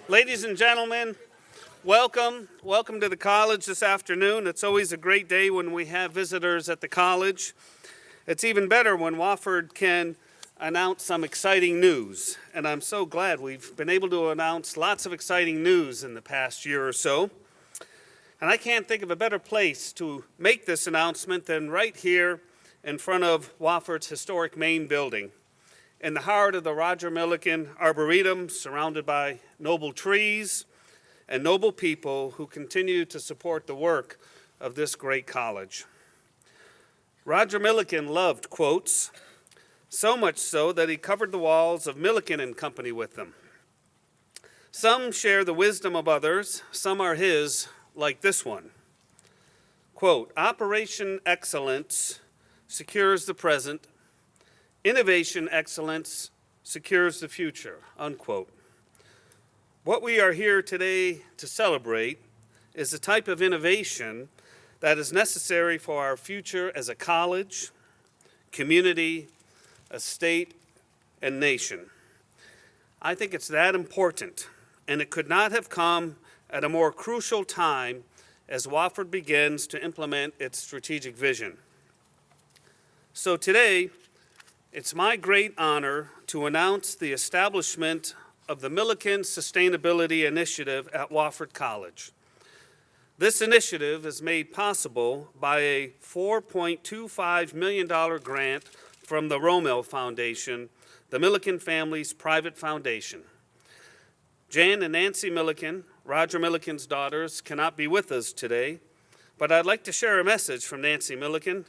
Ladies and gentlemen, welcome. Welcome to the college this afternoon. It's always a great day when we have visitors at the college. It's even better when Wofford can announce some exciting news. And I'm so glad we've been able to announce lots of exciting news in the past year or so. And I can't think of a better place to make this announcement than right here in front of Wofford's historic main building, in the heart of the Roger Milliken Arboretum, surrounded by noble trees and noble people who continue to support the work of this great college. Roger Milliken loved quotes, so much so that he covered the walls of Milliken and Company with them. Some share the wisdom of others, some are his, like this one. Quote, "Operation excellence secures the present. Innovation excellence secures the future," unquote. What we are here today to celebrate is the type of innovation that is necessary for our future as a college, community, a state, and nation. I think it's that important, and it could not have come at a more crucial time as Wofford begins to implement its strategic vision. So today, it's my great honor to announce the establishment of the Milliken Sustainability Initiative at Wofford College. This initiative is made possible by a $4.25 million grant from the Rommel Foundation, the Milliken family's private foundation. Jan and Nancy Milliken, Roger Milliken's daughters, cannot be with us today, but I'd like to share a message from Nancy Milliken,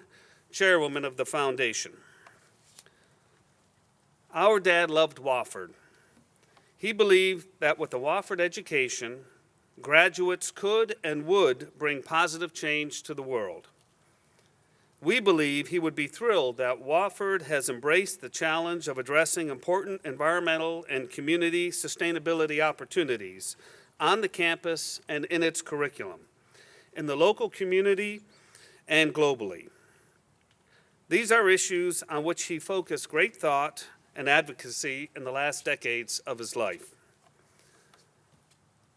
chairwoman of the foundation. Our dad loved Wofford. He believed that with a Wofford education, graduates could and would bring positive change to the world. We believe he would be thrilled that Wofford has embraced the challenge of addressing important environmental and community sustainability opportunities on the campus and in its curriculum, in the local community and globally. These are issues on which he focused great thought and advocacy in the last decades of his life.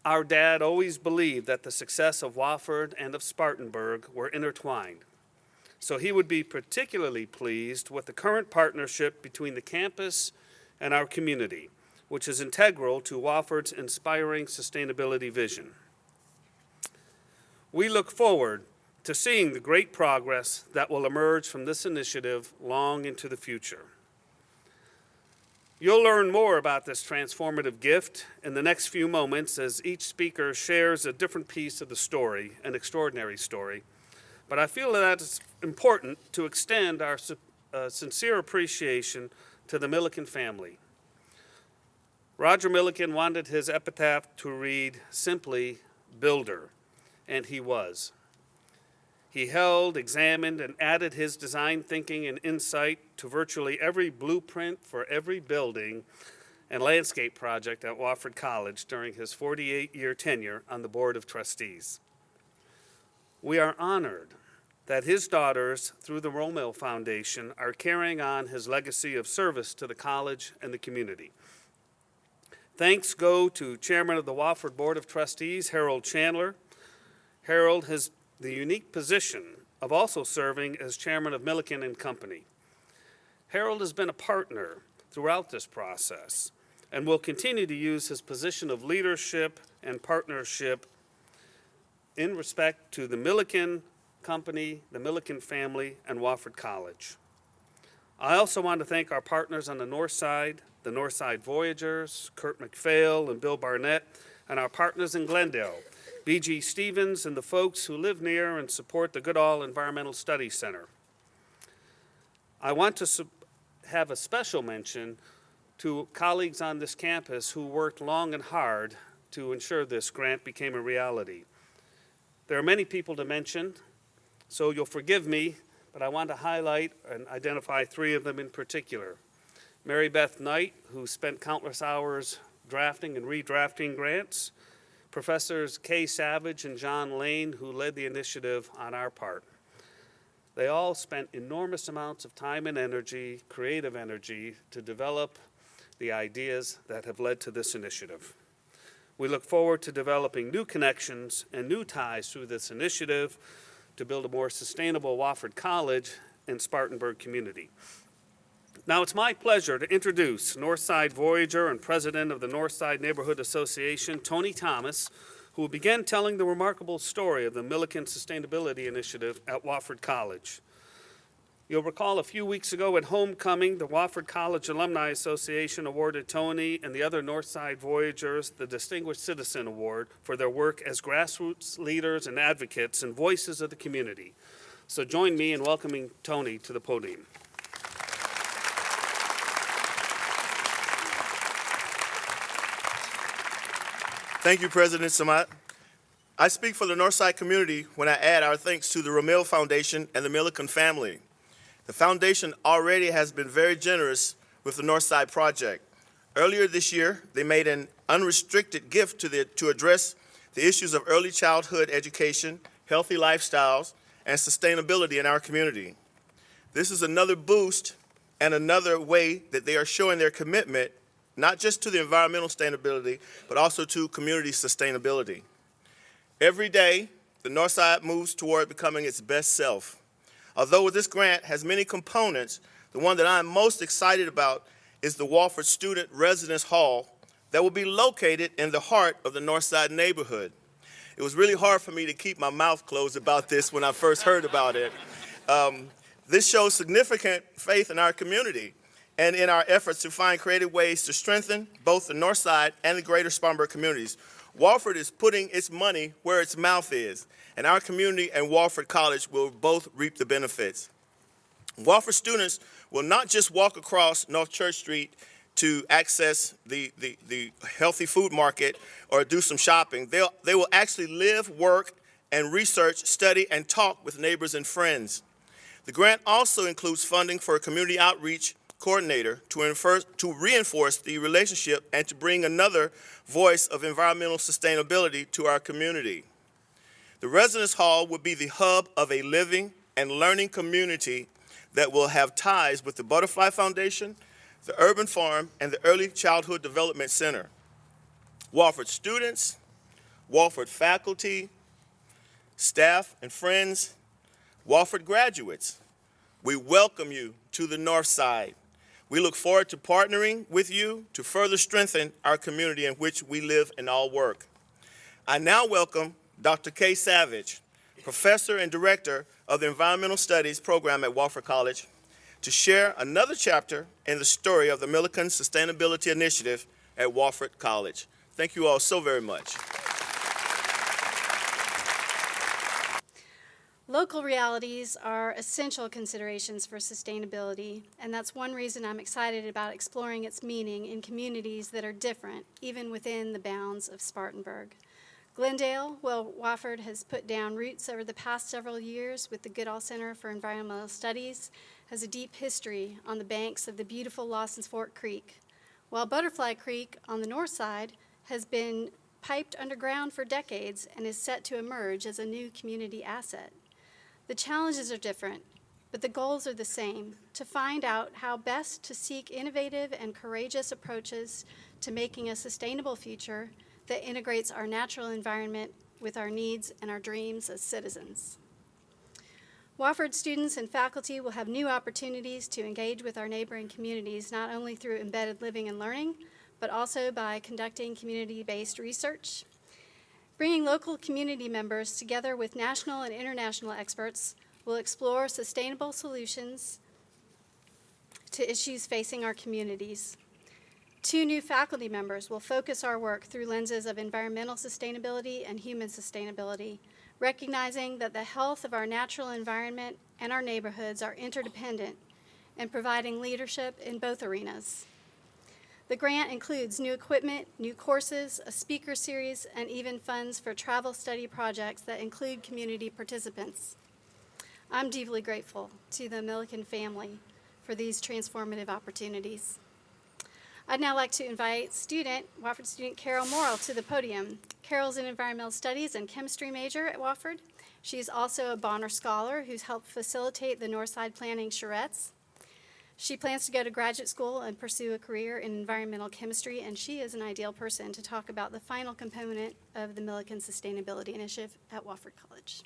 Our dad always believed that the success of Wofford and of Spartanburg were intertwined. So he would be particularly pleased with the current partnership between the campus and our community, which is integral to Wofford's inspiring sustainability vision. We look forward to seeing the great progress that will emerge from this initiative long into the future. You'll learn more about this transformative gift in the next few moments as each speaker shares a different piece of the story, an extraordinary story. But I feel that it's important to extend our sincere appreciation to the Milliken family. Roger Milliken wanted his epitaph to read simply, "Builder," and he was. He held, examined, and added his design thinking and insight to virtually every blueprint for every building and landscape project at Wofford College during his 48-year tenure on the Board of Trustees. We are honored that his daughters, through the Rommel Foundation, are carrying on his legacy of service to the college and the community. Thanks go to Chairman of the Wofford Board of Trustees, Harold Chandler. Harold has the unique position of also serving as chairman of Milliken and Company. Harold has been a partner throughout this process and will continue to use his position of leadership and partnership in respect to the Milliken Company, the Milliken family, and Wofford College. I also want to thank our partners on the Northside Voyagers, Kurt McPhail and Bill Barnett, and our partners in Glendale, B.G. Stevens, and the folks who live near and support the Goodall Environmental Studies Center. I want to have a special mention to colleagues on this campus who worked long and hard to ensure this grant became a reality. There are many people to mention, so you'll forgive me, but I want to highlight and identify three of them in particular. Mary Beth Knight, who spent countless hours drafting and redrafting grants. Professors Kay Savage and John Lane, who led the initiative on our part. They all spent enormous amounts of time and energy, creative energy, to develop the ideas that have led to this initiative. We look forward to developing new connections and new ties through this initiative to build a more sustainable Wofford College and Spartanburg community. Now it's my pleasure to introduce Northside Voyager and President of the Northside Neighborhood Association, Tony Thomas, who will begin telling the remarkable story of the Milliken Sustainability Initiative at Wofford College. You'll recall a few weeks ago at homecoming, the Wofford College Alumni Association awarded Tony and the other Northside Voyagers the Distinguished Citizen Award for their work as grassroots leaders and advocates and voices of the community. So join me in welcoming Tony to the podium. Thank you, President Samhat. I speak for the Northside community when I add our thanks to the Ramil Foundation and the Milliken family. The foundation already has been very generous with the Northside project. Earlier this year, they made an unrestricted gift to address the issues of early childhood education, healthy lifestyles, and sustainability in our community. This is another boost and another way that they are showing their commitment not just to the environmental sustainability, but also to community sustainability. Every day, the Northside moves toward becoming its best self. Although this grant has many components, the one that I'm most excited about is the Wofford Student Residence Hall that will be located in the heart of the Northside neighborhood. It was really hard for me to keep my mouth closed about this when I first heard about it. This shows significant faith in our community and in our efforts to find creative ways to strengthen both the Northside and the greater Spartanburg communities. Wofford is putting its money where its mouth is, and our community and Wofford College will both reap the benefits. Wofford students will not just walk across North Church Street to access the healthy food market or do some shopping. They will actually live, work, and research, study, and talk with neighbors and friends. The grant also includes funding for a community outreach coordinator to reinforce the relationship and to bring another voice of environmental sustainability to our community. The residence hall will be the hub of a living and learning community that will have ties with the Butterfly Foundation, the Urban Farm, and the Early Childhood Development Center. Wofford students, Wofford faculty, staff, and friends, Wofford graduates, we welcome you to the Northside. We look forward to partnering with you to further strengthen our community in which we live and all work. I now welcome Dr. Kay Savage, Professor and Director of the Environmental Studies program at Wofford College, to share another chapter in the story of the Milliken Sustainability Initiative at Wofford College. Thank you all so very much. Local realities are essential considerations for sustainability, and that's one reason I'm excited about exploring its meaning in communities that are different, even within the bounds of Spartanburg. Glendale, where Wofford has put down roots over the past several years with the Goodall Center for Environmental Studies, has a deep history on the banks of the beautiful Lawson's Fork Creek, while Butterfly Creek on the north side has been piped underground for decades and is set to emerge as a new community asset. The challenges are different, but the goals are the same: to find out how best to seek innovative and courageous approaches to making a sustainable future that integrates our natural environment with our needs and our dreams as citizens. Wofford students and faculty will have new opportunities to engage with our neighboring communities, not only through embedded living and learning, but also by conducting community-based research. Bringing local community members together with national and international experts will explore sustainable solutions to issues facing our communities. 2 new faculty members will focus our work through lenses of environmental sustainability and human sustainability, recognizing that the health of our natural environment and our neighborhoods are interdependent, and providing leadership in both arenas. The grant includes new equipment, new courses, a speaker series, and even funds for travel study projects that include community participants. I'm deeply grateful to the Milliken family for these transformative opportunities. I'd now like to invite Wofford student Carol Morrill to the podium. Carol's an environmental studies and chemistry major at Wofford. She's also a Bonner Scholar who's helped facilitate the Northside Planning Charrettes. She plans to go to graduate school and pursue a career in environmental chemistry, and she is an ideal person to talk about the final component of the Milliken Sustainability Initiative at Wofford College.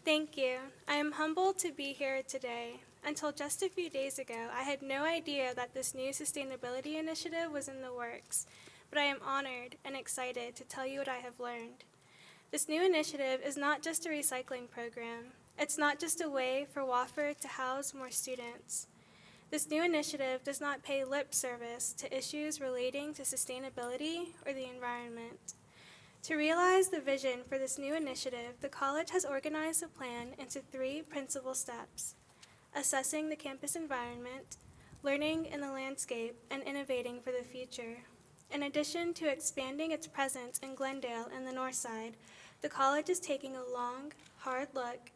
Thank you. I am humbled to be here today. Until just a few days ago, I had no idea that this new sustainability initiative was in the works, but I am honored and excited to tell you what I have learned. This new initiative is not just a recycling program. It's not just a way for Wofford to house more students. This new initiative does not pay lip service to issues relating to sustainability or the environment. To realize the vision for this new initiative, the college has organized the plan into 3 principal steps: assessing the campus environment, learning in the landscape, and innovating for the future. In addition to expanding its presence in Glendale and the Northside, the college is taking a long, hard look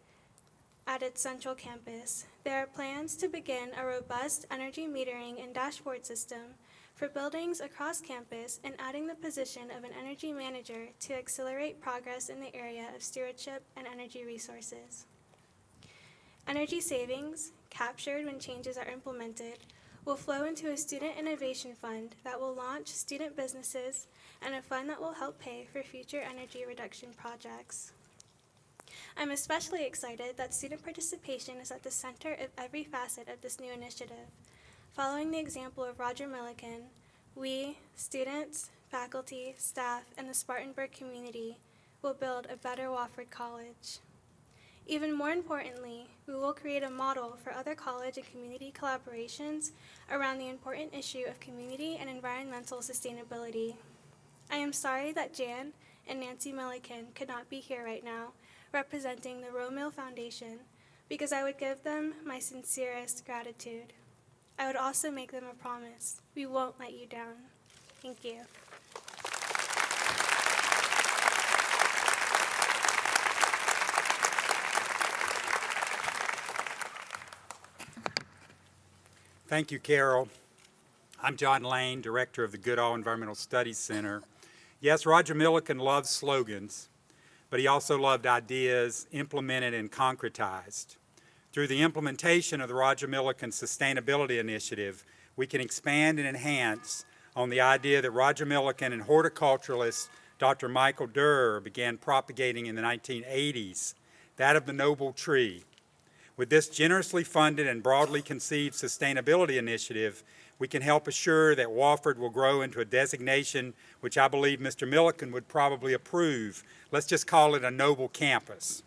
at its central campus. There are plans to begin a robust energy metering and dashboard system for buildings across campus and adding the position of an energy manager to accelerate progress in the area of stewardship and energy resources. Energy savings, captured when changes are implemented, will flow into a student innovation fund that will launch student businesses and a fund that will help pay for future energy reduction projects. I'm especially excited that student participation is at the center of every facet of this new initiative. Following the example of Roger Milliken, we, students, faculty, staff, and the Spartanburg community will build a better Wofford College. Even more importantly, we will create a model for other college and community collaborations around the important issue of community and environmental sustainability. I am sorry that Jan and Nancy Milliken could not be here right now, representing the Romeo Foundation, because I would give them my sincerest gratitude. I would also make them a promise: we won't let you down. Thank you. Thank you, Carol. I'm John Lane, Director of the Goodall Environmental Studies Center. Yes, Roger Milliken loved slogans, but he also loved ideas implemented and concretized. Through the implementation of the Roger Milliken Sustainability Initiative, we can expand and enhance on the idea that Roger Milliken and horticulturalist Dr. Michael Durr began propagating in the 1980s, that of the noble tree. With this generously funded and broadly conceived sustainability initiative, we can help assure that Wofford will grow into a designation which I believe Mr. Milliken would probably approve. Let's just call it a noble campus.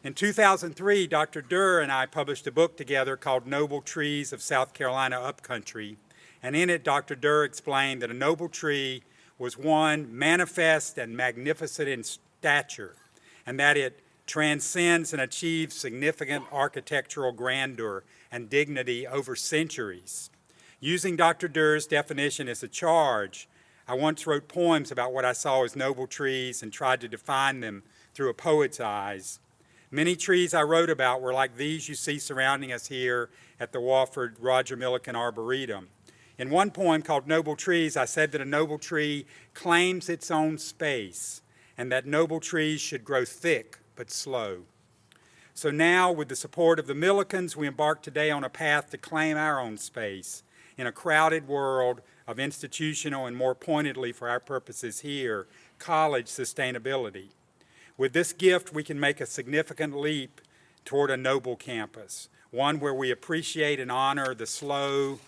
In 2003, Dr. Durr and I published a book together called Noble Trees of South Carolina Upcountry, and in it Dr. Durr explained that a noble tree was one, manifest and magnificent in stature, and that it transcends and achieves significant architectural grandeur and dignity over centuries. Using Dr. Durr's definition as a charge, I once wrote poems about what I saw as noble trees and tried to define them through a poet's eyes. Many trees I wrote about were like these you see surrounding us here at the Wofford Roger Milliken Arboretum. In one poem called Noble Trees, I said that a noble tree claims its own space and that noble trees should grow thick but slow. So now, with the support of the Millikens, we embark today on a path to claim our own space in a crowded world of institutional and, more pointedly for our purposes here, college sustainability. With this gift, we can make a significant leap toward a noble campus, one where we appreciate and honor the slow,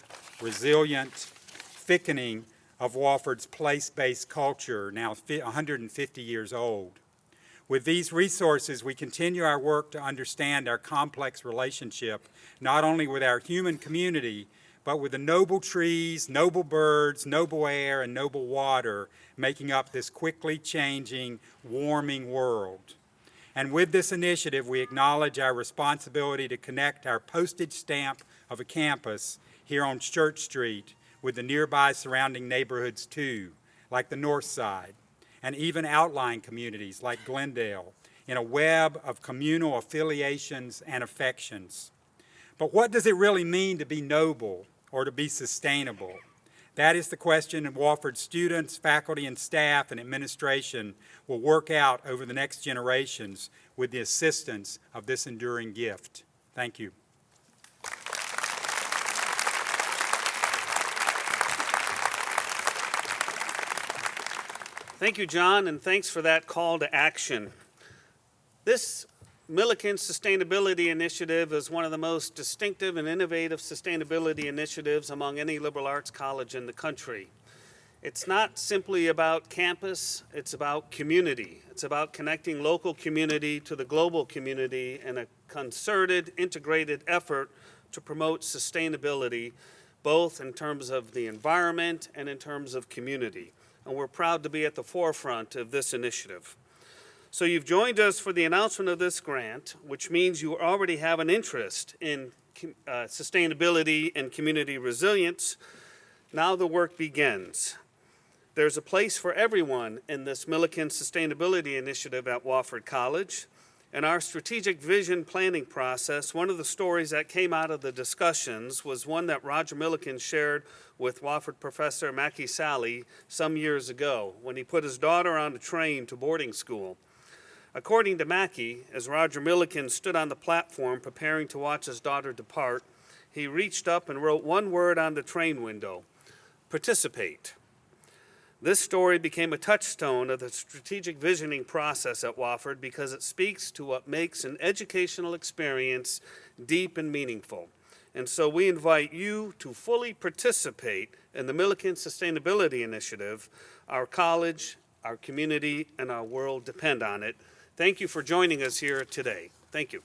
resilient thickening of Wofford's place-based culture, now 150 years old. With these resources, we continue our work to understand our complex relationship, not only with our human community, but with the noble trees, noble birds, noble air, and noble water making up this quickly changing, warming world. And with this initiative, we acknowledge our responsibility to connect our postage stamp of a campus here on Church Street with the nearby surrounding neighborhoods too, like the Northside, and even outlying communities like Glendale, in a web of communal affiliations and affections. But what does it really mean to be noble or to be sustainable? That is the question Wofford students, faculty, and staff and administration will work out over the next generations with the assistance of this enduring gift. Thank you. Thank you, John, and thanks for that call to action. This Milliken Sustainability Initiative is one of the most distinctive and innovative sustainability initiatives among any liberal arts college in the country. It's not simply about campus, it's about community. It's about connecting local community to the global community in a concerted, integrated effort to promote sustainability, both in terms of the environment and in terms of community. And we're proud to be at the forefront of this initiative. So you've joined us for the announcement of this grant, which means you already have an interest in sustainability and community resilience. Now the work begins. There's a place for everyone in this Milliken Sustainability Initiative at Wofford College. In our strategic vision planning process, one of the stories that came out of the discussions was one that Roger Milliken shared with Wofford professor Mackie Sally some years ago when he put his daughter on a train to boarding school. According to Mackie, as Roger Milliken stood on the platform preparing to watch his daughter depart, he reached up and wrote one word on the train window: participate. This story became a touchstone of the strategic visioning process at Wofford because it speaks to what makes an educational experience deep and meaningful. And so we invite you to fully participate in the Milliken Sustainability Initiative. Our college, our community, and our world depend on it. Thank you for joining us here today. Thank you.